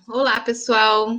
Olá, pessoal.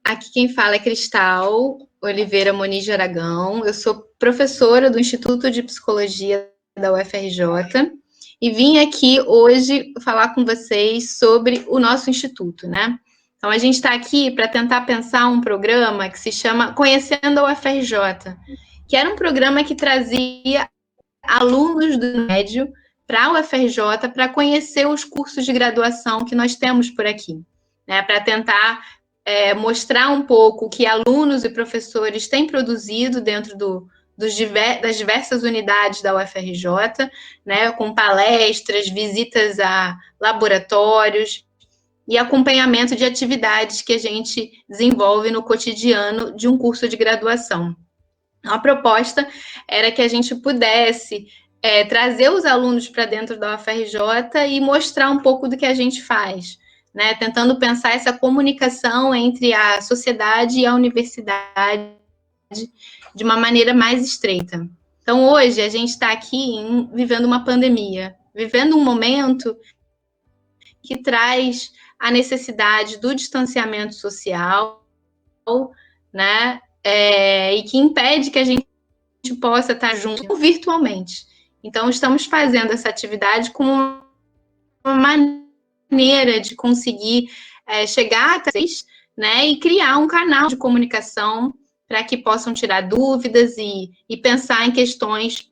Aqui quem fala é Cristal Oliveira Moniz de Aragão. Eu sou professora do Instituto de Psicologia da UFRJ e vim aqui hoje falar com vocês sobre o nosso instituto, né? Então, a gente está aqui para tentar pensar um programa que se chama Conhecendo a UFRJ, que era um programa que trazia alunos do médio para a UFRJ para conhecer os cursos de graduação que nós temos por aqui, né? Para tentar mostrar um pouco o que alunos e professores têm produzido dentro das diversas unidades da UFRJ, né? Com palestras, visitas a laboratórios e acompanhamento de atividades que a gente desenvolve no cotidiano de um curso de graduação. A proposta era que a gente pudesse trazer os alunos para dentro da UFRJ e mostrar um pouco do que a gente faz, né? Tentando pensar essa comunicação entre a sociedade e a universidade de uma maneira mais estreita. Então, hoje, a gente está aqui vivendo uma pandemia, vivendo um momento que traz a necessidade do distanciamento social, né? E que impede que a gente possa estar junto virtualmente. Então, estamos fazendo essa atividade como uma maneira de conseguir chegar até vocês, né, e criar um canal de comunicação para que possam tirar dúvidas e pensar em questões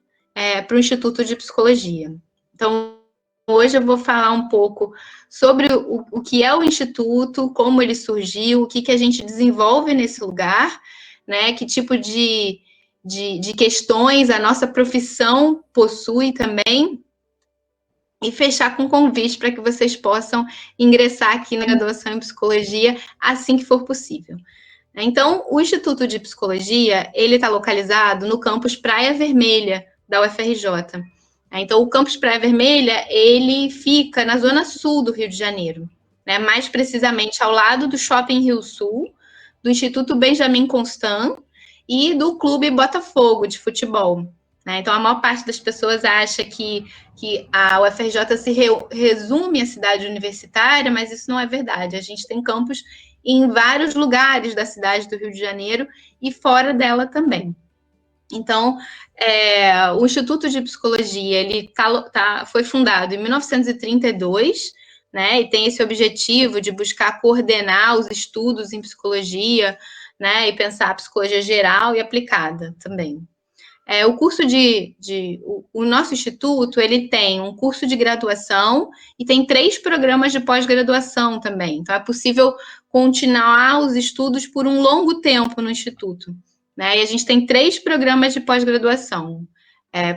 para o Instituto de Psicologia. Então, hoje eu vou falar um pouco sobre o que é o Instituto, como ele surgiu, o que a gente desenvolve nesse lugar, né, que tipo de questões a nossa profissão possui também, e fechar com convite para que vocês possam ingressar aqui na graduação em Psicologia assim que for possível. Então, o Instituto de Psicologia, ele está localizado no campus Praia Vermelha, da UFRJ. Então, o campus Praia Vermelha, ele fica na zona sul do Rio de Janeiro, né? Mais precisamente ao lado do Shopping Rio Sul, do Instituto Benjamin Constant e do Clube Botafogo de futebol. Né? Então, a maior parte das pessoas acha que a UFRJ se resume à cidade universitária, mas isso não é verdade. A gente tem campus em vários lugares da cidade do Rio de Janeiro e fora dela também. Então, o Instituto de Psicologia ele foi fundado em 1932, né, e tem esse objetivo de buscar coordenar os estudos em psicologia, né, e pensar a psicologia geral e aplicada também. O curso o nosso instituto, ele tem um curso de graduação e tem 3 programas de pós-graduação também. Então, é possível continuar os estudos por um longo tempo no instituto, né? E a gente tem 3 programas de pós-graduação.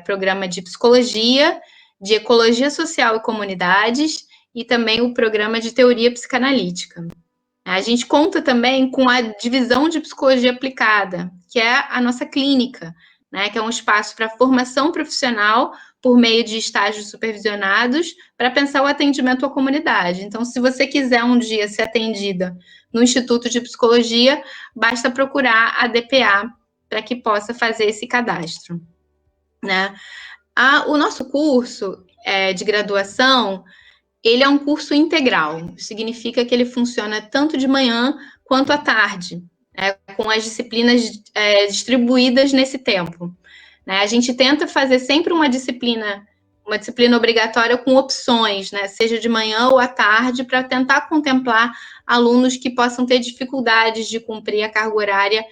Programa de psicologia, de ecologia social e comunidades e também o programa de teoria psicanalítica. A gente conta também com a divisão de psicologia aplicada, que é a nossa clínica, né, que é um espaço para formação profissional por meio de estágios supervisionados para pensar o atendimento à comunidade. Então, se você quiser um dia ser atendida no Instituto de Psicologia, basta procurar a DPA para que possa fazer esse cadastro. Né? O nosso curso de graduação, ele é um curso integral, significa que ele funciona tanto de manhã quanto à tarde, com as disciplinas distribuídas nesse tempo. Né? A gente tenta fazer sempre uma disciplina obrigatória com opções, né? Seja de manhã ou à tarde, para tentar contemplar alunos que possam ter dificuldades de cumprir a carga horária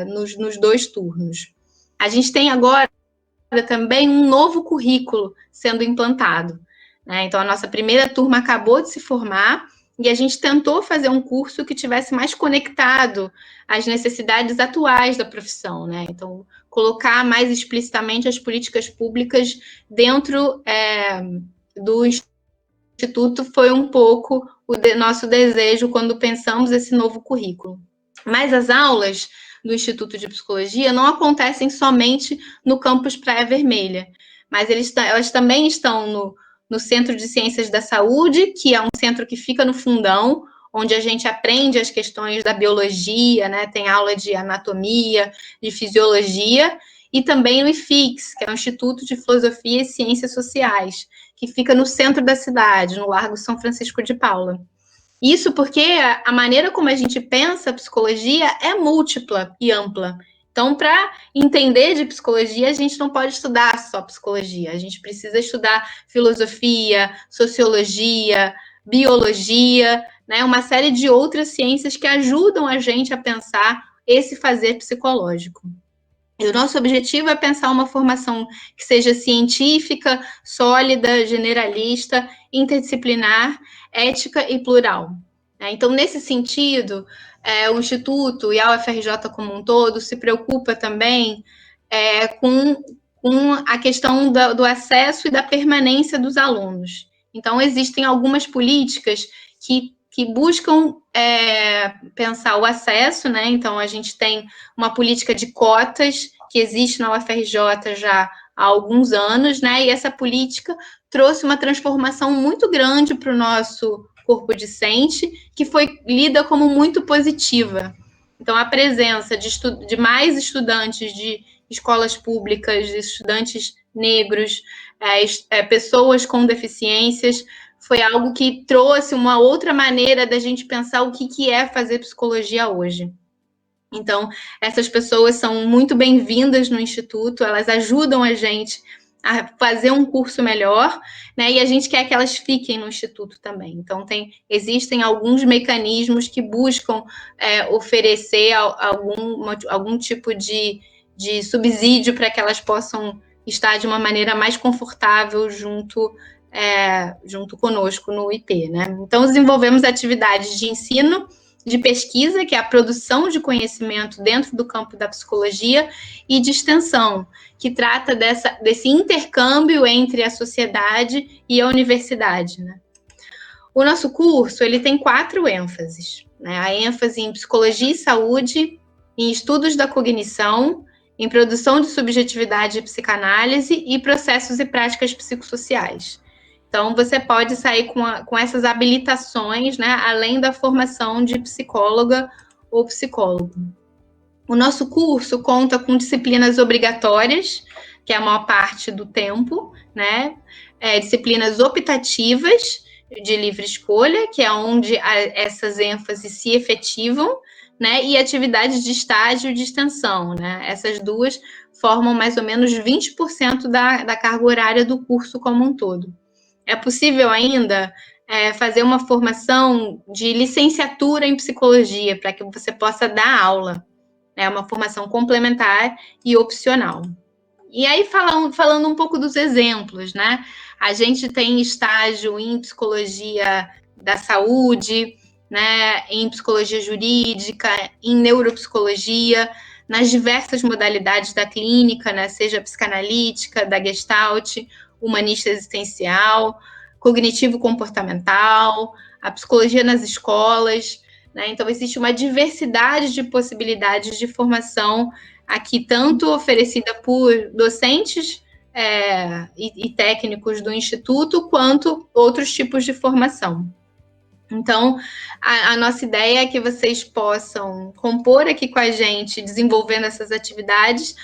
nos 2 turnos. A gente tem agora também um novo currículo sendo implantado. Né? Então, a nossa primeira turma acabou de se formar e a gente tentou fazer um curso que tivesse mais conectado às necessidades atuais da profissão, né? Então, colocar mais explicitamente as políticas públicas dentro do Instituto foi um pouco o nosso desejo quando pensamos esse novo currículo. Mas as aulas do Instituto de Psicologia não acontecem somente no campus Praia Vermelha, mas elas também estão no Centro de Ciências da Saúde, que é um centro que fica no fundão, onde a gente aprende as questões da biologia, né? Tem aula de anatomia, de fisiologia, e também no IFIX, que é o Instituto de Filosofia e Ciências Sociais, que fica no centro da cidade, no Largo São Francisco de Paula. Isso porque a maneira como a gente pensa a psicologia é múltipla e ampla. Então, para entender de psicologia, a gente não pode estudar só psicologia. A gente precisa estudar filosofia, sociologia, biologia, né? Uma série de outras ciências que ajudam a gente a pensar esse fazer psicológico. E o nosso objetivo é pensar uma formação que seja científica, sólida, generalista, interdisciplinar, ética e plural. Então, nesse sentido, o Instituto e a UFRJ como um todo se preocupa também com a questão do acesso e da permanência dos alunos. Então, existem algumas políticas que buscam pensar o acesso, né? Então, a gente tem uma política de cotas que existe na UFRJ já há alguns anos, né? E essa política trouxe uma transformação muito grande para o nosso corpo discente, que foi lida como muito positiva. Então, a presença de mais estudantes de escolas públicas, de estudantes negros, pessoas com deficiências, foi algo que trouxe uma outra maneira da gente pensar o que é fazer psicologia hoje. Então, essas pessoas são muito bem-vindas no Instituto, elas ajudam a gente a fazer um curso melhor, né? E a gente quer que elas fiquem no Instituto também. Então, existem alguns mecanismos que buscam oferecer algum tipo de subsídio para que elas possam estar de uma maneira mais confortável junto conosco no IP, né? Então, desenvolvemos atividades de ensino, de pesquisa, que é a produção de conhecimento dentro do campo da psicologia, e de extensão, que trata desse intercâmbio entre a sociedade e a universidade, né? O nosso curso, ele tem 4 ênfases, né? A ênfase em psicologia e saúde, em estudos da cognição, em produção de subjetividade e psicanálise e processos e práticas psicossociais. Então, você pode sair com essas habilitações, né, além da formação de psicóloga ou psicólogo. O nosso curso conta com disciplinas obrigatórias, que é a maior parte do tempo, né? Disciplinas optativas, de livre escolha, que é onde essas ênfases se efetivam, né? E atividades de estágio e de extensão, né? Essas duas formam mais ou menos 20% da carga horária do curso como um todo. É possível ainda fazer uma formação de licenciatura em psicologia, para que você possa dar aula. É uma formação complementar e opcional. E aí, falando um pouco dos exemplos, né? A gente tem estágio em psicologia da saúde, né? Em psicologia jurídica, em neuropsicologia, nas diversas modalidades da clínica, né? Seja psicanalítica, da Gestalt, humanista existencial, cognitivo-comportamental, a psicologia nas escolas, né? Então, existe uma diversidade de possibilidades de formação aqui, tanto oferecida por docentes e técnicos do Instituto, quanto outros tipos de formação. Então, a nossa ideia é que vocês possam compor aqui com a gente, desenvolvendo essas atividades,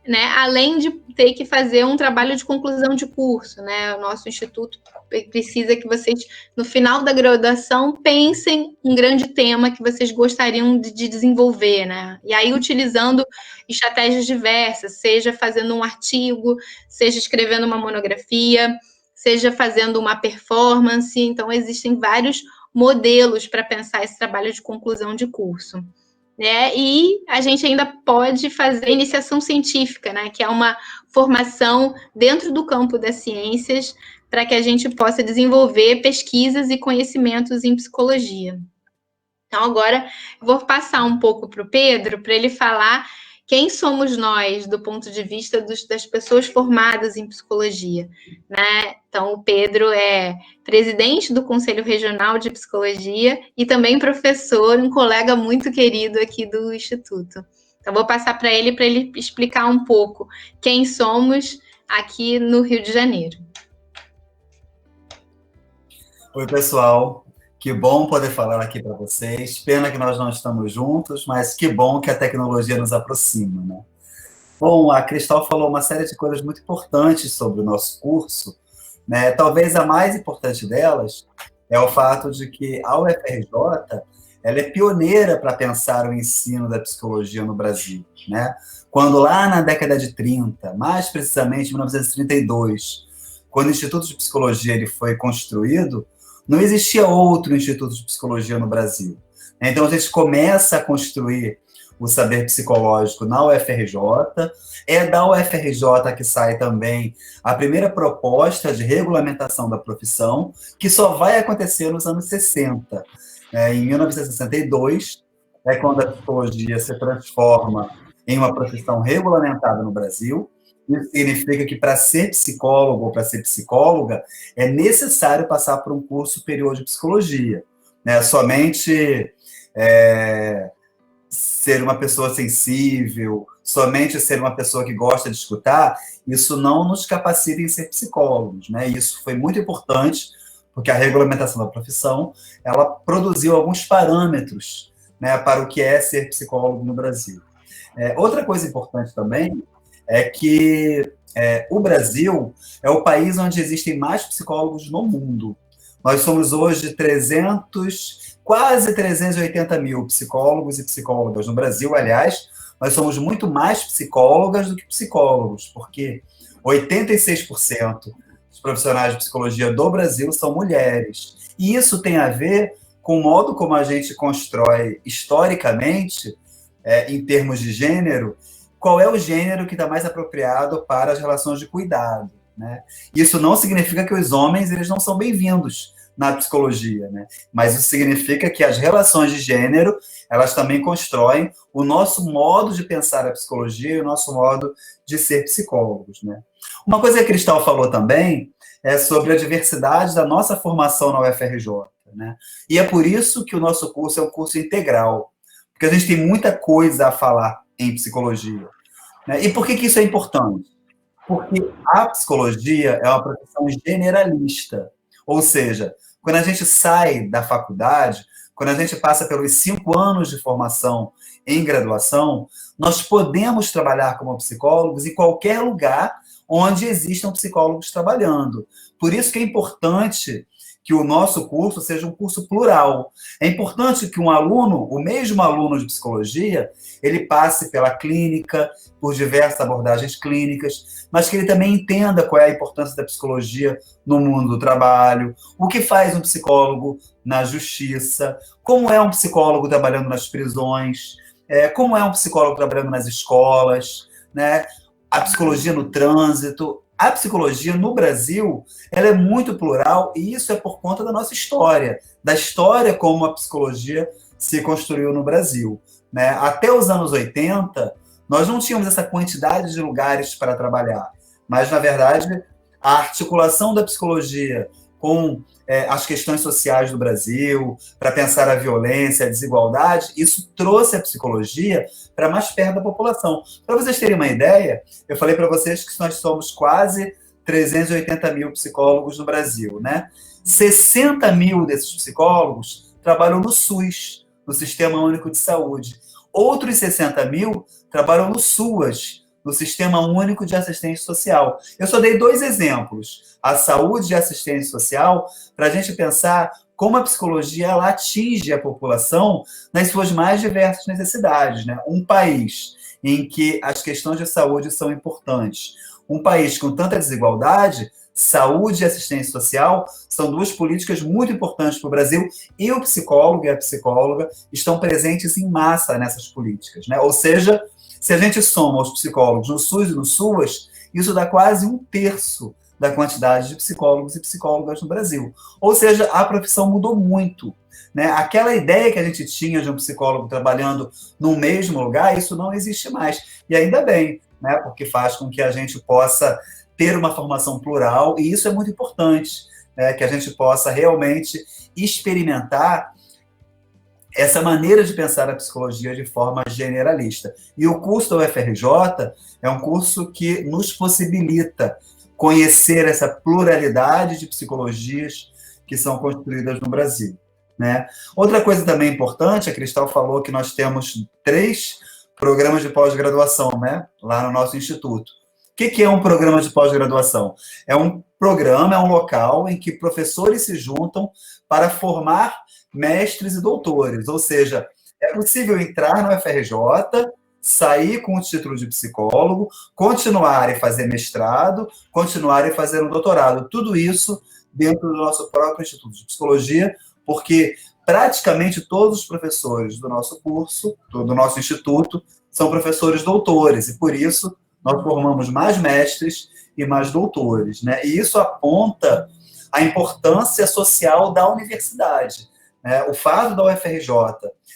né, além de ter que fazer um trabalho de conclusão de curso, né? O nosso instituto precisa que vocês, no final da graduação, pensem um grande tema que vocês gostariam de desenvolver, né? E aí, utilizando estratégias diversas, seja fazendo um artigo, seja escrevendo uma monografia, seja fazendo uma performance. Então, existem vários modelos para pensar esse trabalho de conclusão de curso. E a gente ainda pode fazer iniciação científica, né, que é uma formação dentro do campo das ciências para que a gente possa desenvolver pesquisas e conhecimentos em psicologia. Então, agora vou passar um pouco para o Pedro, para ele falar quem somos nós do ponto de vista das pessoas formadas em psicologia, né? Então, o Pedro é presidente do Conselho Regional de Psicologia e também professor, um colega muito querido aqui do Instituto. Então, vou passar para ele explicar um pouco quem somos aqui no Rio de Janeiro. Oi, pessoal. Que bom poder falar aqui para vocês. Pena que nós não estamos juntos, mas que bom que a tecnologia nos aproxima, né? Bom, a Cristal falou uma série de coisas muito importantes sobre o nosso curso, né? Talvez a mais importante delas é o fato de que a UFRJ ela é pioneira para pensar o ensino da psicologia no Brasil, né? Quando lá na década de 30, mais precisamente em 1932, quando o Instituto de Psicologia ele foi construído, não existia outro Instituto de Psicologia no Brasil. Então a gente começa a construir o saber psicológico na UFRJ, é da UFRJ que sai também a primeira proposta de regulamentação da profissão, que só vai acontecer nos anos 60. Em 1962, é quando a psicologia se transforma em uma profissão regulamentada no Brasil. Isso significa que para ser psicólogo ou para ser psicóloga, é necessário passar por um curso superior de psicologia. Né? Somente ser uma pessoa sensível, somente ser uma pessoa que gosta de escutar, isso não nos capacita em ser psicólogos. Né? Isso foi muito importante, porque a regulamentação da profissão, ela produziu alguns parâmetros, né, para o que é ser psicólogo no Brasil. Outra coisa importante também é que o Brasil é o país onde existem mais psicólogos no mundo. Nós somos hoje quase 380 mil psicólogos e psicólogas no Brasil. Aliás, nós somos muito mais psicólogas do que psicólogos, porque 86% dos profissionais de psicologia do Brasil são mulheres. E isso tem a ver com o modo como a gente constrói historicamente, em termos de gênero, qual é o gênero que está mais apropriado para as relações de cuidado. Né? Isso não significa que os homens eles não são bem-vindos na psicologia, né? Mas isso significa que as relações de gênero, elas também constroem o nosso modo de pensar a psicologia e o nosso modo de ser psicólogos, né? Uma coisa que a Cristal falou também é sobre a diversidade da nossa formação na UFRJ, né? E é por isso que o nosso curso é um curso integral, porque a gente tem muita coisa a falar em psicologia, né? E por que isso é importante? Porque a psicologia é uma profissão generalista, ou seja, quando a gente sai da faculdade, quando a gente passa pelos 5 anos de formação em graduação, nós podemos trabalhar como psicólogos em qualquer lugar onde existam psicólogos trabalhando. Por isso que é importante que o nosso curso seja um curso plural. É importante que um aluno, o mesmo aluno de psicologia, ele passe pela clínica, por diversas abordagens clínicas, mas que ele também entenda qual é a importância da psicologia no mundo do trabalho, o que faz um psicólogo na justiça, como é um psicólogo trabalhando nas prisões, como é um psicólogo trabalhando nas escolas, né? A psicologia no trânsito. A psicologia no Brasil, ela é muito plural, e isso é por conta da nossa história, da história como a psicologia se construiu no Brasil. Né? Até os anos 80, nós não tínhamos essa quantidade de lugares para trabalhar, mas, na verdade, a articulação da psicologia com as questões sociais do Brasil, para pensar a violência, a desigualdade, isso trouxe a psicologia para mais perto da população. Para vocês terem uma ideia, eu falei para vocês que nós somos quase 380 mil psicólogos no Brasil, né? 60 mil desses psicólogos trabalham no SUS, no Sistema Único de Saúde. Outros 60 mil trabalham no SUAS, no Sistema Único de Assistência Social. Eu só dei 2 exemplos, a saúde e a assistência social, para a gente pensar como a psicologia ela atinge a população nas suas mais diversas necessidades. Né? Um país em que as questões de saúde são importantes, um país com tanta desigualdade, saúde e assistência social são 2 políticas muito importantes para o Brasil, e o psicólogo e a psicóloga estão presentes em massa nessas políticas. Né? Ou seja, se a gente soma os psicólogos no SUS e no SUAS, isso dá quase 1/3 da quantidade de psicólogos e psicólogas no Brasil. Ou seja, a profissão mudou muito. Né? Aquela ideia que a gente tinha de um psicólogo trabalhando no mesmo lugar, isso não existe mais. E ainda bem, né? Porque faz com que a gente possa ter uma formação plural, e isso é muito importante, né? Que a gente possa realmente experimentar essa maneira de pensar a psicologia de forma generalista. E o curso da UFRJ é um curso que nos possibilita conhecer essa pluralidade de psicologias que são construídas no Brasil. Né? Outra coisa também importante, a Cristal falou que nós temos 3 programas de pós-graduação, né? Lá no nosso instituto. O que é um programa de pós-graduação? É um programa, é um local em que professores se juntam para formar mestres e doutores, ou seja, é possível entrar no FRJ, sair com o título de psicólogo, continuar e fazer mestrado, continuar e fazer um doutorado. Tudo isso dentro do nosso próprio Instituto de Psicologia, porque praticamente todos os professores do nosso curso, do nosso instituto, são professores doutores, e por isso nós formamos mais mestres e mais doutores, né? E isso aponta a importância social da universidade, né? O fato da UFRJ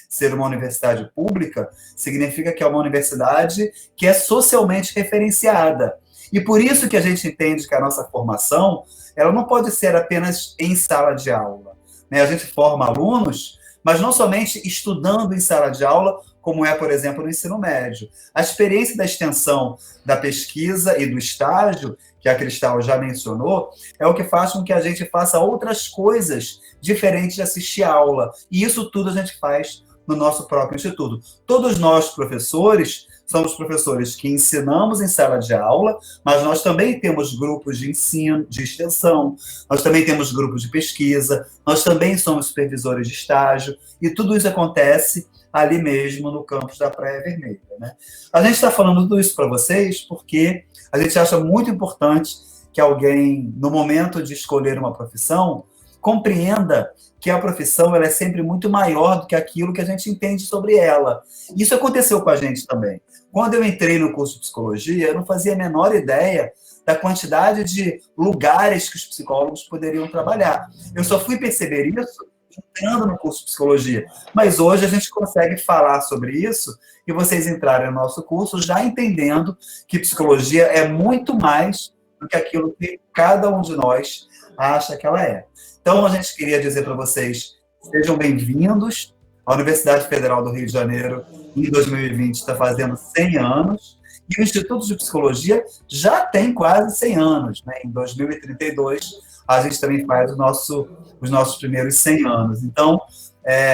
ser uma universidade pública significa que é uma universidade que é socialmente referenciada. E por isso que a gente entende que a nossa formação, ela não pode ser apenas em sala de aula, né? A gente forma alunos, mas não somente estudando em sala de aula, como é, por exemplo, no ensino médio. A experiência da extensão da pesquisa e do estágio, que a Cristal já mencionou, é o que faz com que a gente faça outras coisas diferentes de assistir aula. E isso tudo a gente faz no nosso próprio instituto. Todos nós, professores, somos professores que ensinamos em sala de aula, mas nós também temos grupos de ensino, de extensão, nós também temos grupos de pesquisa, nós também somos supervisores de estágio, e tudo isso acontece ali mesmo no campus da Praia Vermelha, né? A gente está falando tudo isso para vocês porque a gente acha muito importante que alguém, no momento de escolher uma profissão, compreenda que a profissão ela é sempre muito maior do que aquilo que a gente entende sobre ela. Isso aconteceu com a gente também. Quando eu entrei no curso de psicologia, eu não fazia a menor ideia da quantidade de lugares que os psicólogos poderiam trabalhar. Eu só fui perceber isso entrando no curso de psicologia. Mas hoje a gente consegue falar sobre isso e vocês entrarem no nosso curso já entendendo que psicologia é muito mais do que aquilo que cada um de nós acha que ela é. Então, a gente queria dizer para vocês, sejam bem-vindos. A Universidade Federal do Rio de Janeiro, em 2020, está fazendo 100 anos, e o Instituto de Psicologia já tem quase 100 anos, né? Em 2032, a gente também faz os nossos primeiros 100 anos. Então,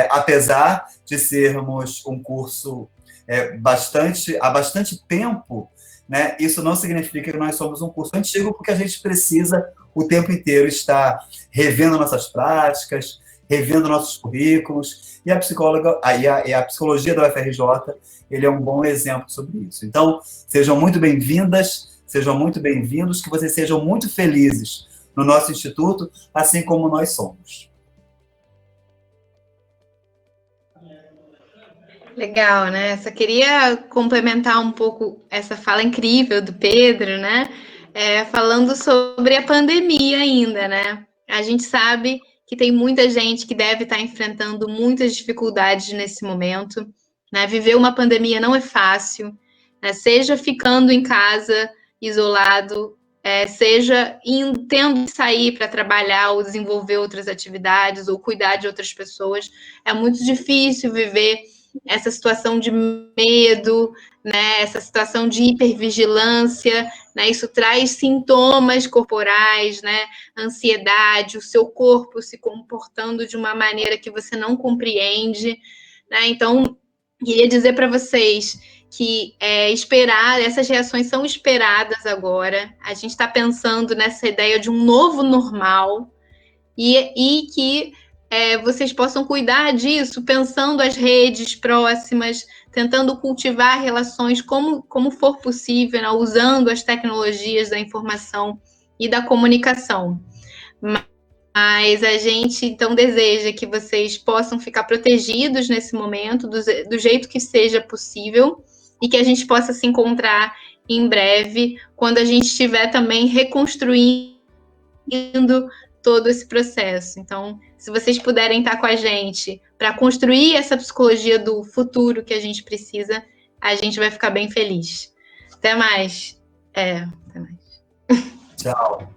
apesar de sermos um curso há bastante tempo, né, isso não significa que nós somos um curso antigo, porque a gente precisa o tempo inteiro estar revendo nossas práticas, revendo nossos currículos, e a psicologia da UFRJ, ele é um bom exemplo sobre isso. Então, sejam muito bem-vindas, sejam muito bem-vindos, que vocês sejam muito felizes no nosso instituto, assim como nós somos. Legal, né? Só queria complementar um pouco essa fala incrível do Pedro, né? Falando sobre a pandemia ainda, né? A gente sabe que tem muita gente que deve estar enfrentando muitas dificuldades nesse momento, né? Viver uma pandemia não é fácil, né? Seja ficando em casa, isolado, seja tendo que sair para trabalhar ou desenvolver outras atividades ou cuidar de outras pessoas. É muito difícil viver essa situação de medo, né, essa situação de hipervigilância, né, isso traz sintomas corporais, né, ansiedade, o seu corpo se comportando de uma maneira que você não compreende, né, então, queria dizer para vocês que essas reações são esperadas agora, a gente está pensando nessa ideia de um novo normal, e que vocês possam cuidar disso, pensando as redes próximas, tentando cultivar relações como for possível, né, usando as tecnologias da informação e da comunicação. Mas a gente, então, deseja que vocês possam ficar protegidos nesse momento, do jeito que seja possível, e que a gente possa se encontrar em breve, quando a gente estiver também reconstruindo todo esse processo. Então, se vocês puderem estar com a gente para construir essa psicologia do futuro que a gente precisa, a gente vai ficar bem feliz. Até mais. Até mais. Tchau.